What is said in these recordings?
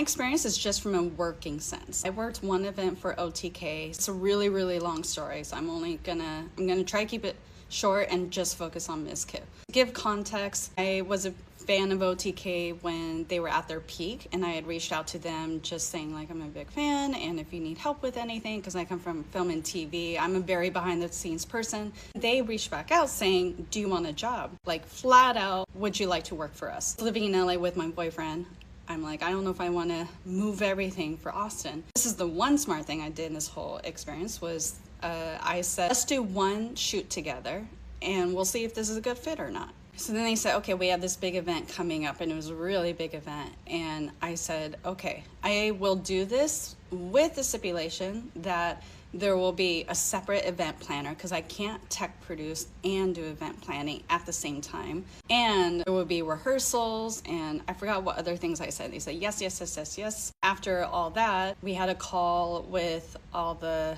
experience is just from a working sense. I worked one event for OTK. It's a really, really long story, so I'm gonna try to keep it short and just focus on Mizkif. To give context, I was a fan of OTK when they were at their peak, and I had reached out to them just saying like, I'm a big fan, and if you need help with anything, because I come from film and TV, I'm a very behind the scenes person. They reached back out saying, do you want a job? Like flat out, would you like to work for us? Living in LA with my boyfriend, I'm like, I don't know if I want to move everything for Austin. This is the one smart thing I did in this whole experience was I said, let's do one shoot together and we'll see if this is a good fit or not. So then they said, okay, we have this big event coming up, and it was a really big event. And I said, okay, I will do this with the stipulation that there will be a separate event planner because I can't tech produce and do event planning at the same time. And there will be rehearsals, and I forgot what other things I said. They said, yes, yes, yes, yes, yes. After all that, we had a call with all the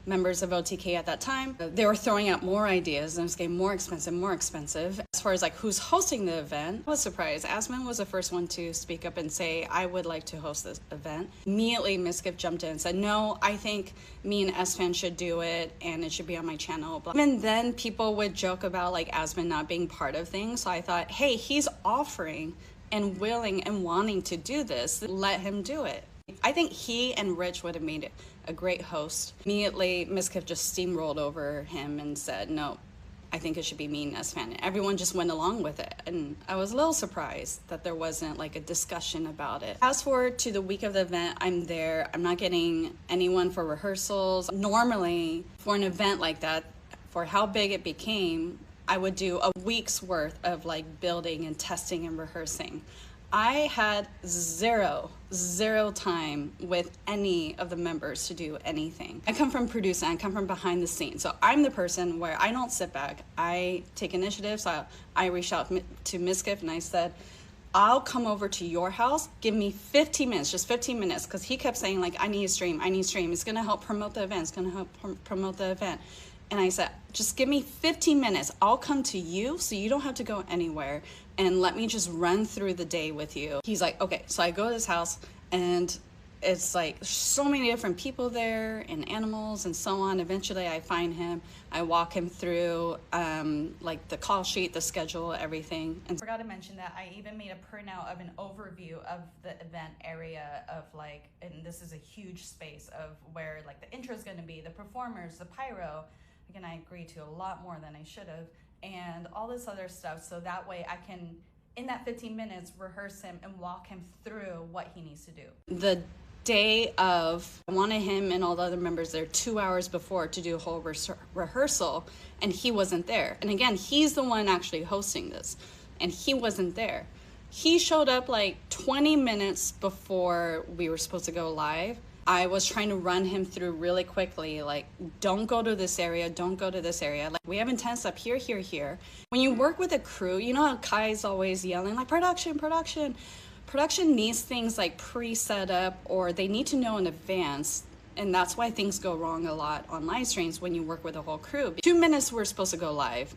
members of OTK at that time. They were throwing out more ideas and it was getting more expensive. As far as like who's hosting the event, I was surprised. Asman was the first one to speak up and say, I would like to host this event. Immediately, Mizkif jumped in and said, no, I think me and Asman should do it and it should be on my channel. Even then, people would joke about like Asman not being part of things. So I thought, hey, he's offering and willing and wanting to do this. Let him do it. I think he and Rich would have made it a great host. Immediately, Mizkif just steamrolled over him and said, no, I think it should be me and Asman. Everyone just went along with it. And I was a little surprised that there wasn't like a discussion about it. Fast forward to the week of the event, I'm there. I'm not getting anyone for rehearsals. Normally, for an event like that, for how big it became, I would do a week's worth of like building and testing and rehearsing. I had zero time with any of the members to do anything. I come from producing, I come from behind the scenes. So I'm the person where I don't sit back. I take initiative. So I reached out to Mizkif and I said, I'll come over to your house. Give me 15 minutes, just 15 minutes. Because he kept saying like, I need a stream. It's going to help promote the event. It's going to help promote the event. And I said, just give me 15 minutes. I'll come to you so you don't have to go anywhere. And let me just run through the day with you. He's like, okay. So I go to his house and it's like so many different people there and animals and so on. Eventually I find him. I walk him through like the call sheet, the schedule, everything. And I forgot to mention that I even made a printout of an overview of the event area of like, and this is a huge space of where like the intro is going to be, the performers, the pyro. Again, I agreed to a lot more than I should have, and all this other stuff. So that way I can, in that 15 minutes, rehearse him and walk him through what he needs to do. The day of, I wanted him and all the other members there 2 hours before to do a whole rehearsal, and he wasn't there. And again, he's the one actually hosting this, and he wasn't there. He showed up like 20 minutes before we were supposed to go live. I was trying to run him through really quickly, like, don't go to this area, don't go to this area. Like, we have intense up here, here, here. When you work with a crew, you know how Kai's always yelling, like, production. Production needs things like pre-set up, or they need to know in advance. And that's why things go wrong a lot on live streams when you work with a whole crew. 2 minutes we're supposed to go live.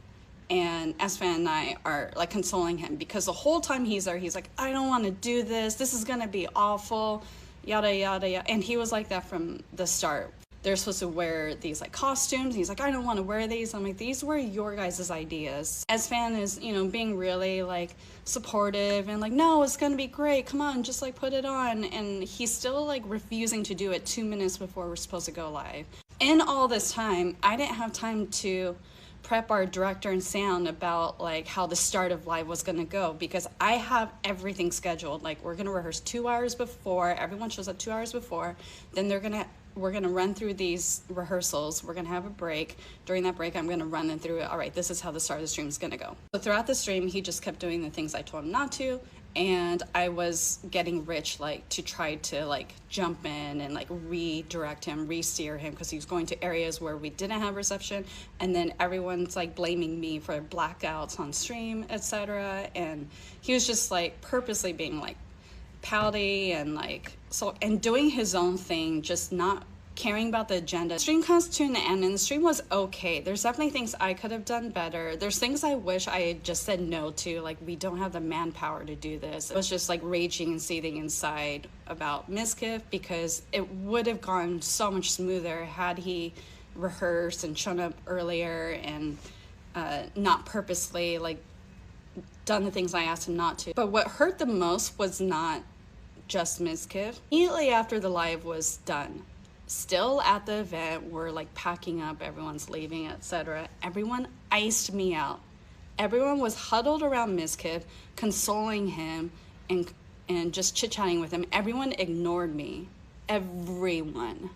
And Asfan and I are like consoling him because the whole time he's there, he's like, I don't want to do this. This is going to be awful. Yada, yada, yada. And he was like that from the start. They're supposed to wear these like costumes. He's like, I don't want to wear these. I'm like, these were your guys' ideas. Asfan is, you know, being really like supportive and like, no, it's going to be great. Come on, just like put it on. And he's still like refusing to do it 2 minutes before we're supposed to go live. In all this time, I didn't have time to prep our director and sound about like how the start of live was gonna go, because I have everything scheduled. Like, we're gonna rehearse 2 hours before, everyone shows up 2 hours before, then we're gonna run through these rehearsals, we're gonna have a break. During that break, I'm gonna run them through, all right, this is how the start of the stream is gonna go. So throughout the stream, he just kept doing the things I told him not to, and I was getting Rich like to try to like jump in and like redirect him, re-steer him, because he was going to areas where we didn't have reception, and then everyone's like blaming me for blackouts on stream, etc. And he was just like purposely being like pouty and like so, and doing his own thing, just not caring about the agenda. The stream comes to an end, and the stream was okay. There's definitely things I could have done better. There's things I wish I had just said no to, like we don't have the manpower to do this. I was just like raging and seething inside about Mizkif, because it would have gone so much smoother had he rehearsed and shown up earlier and not purposely like done the things I asked him not to. But what hurt the most was not just Mizkif. Immediately after the live was done, still at the event, we're like packing up, everyone's leaving, etc. Everyone iced me out. Everyone was huddled around Mizkif, consoling him and just chit-chatting with him. Everyone ignored me. Everyone.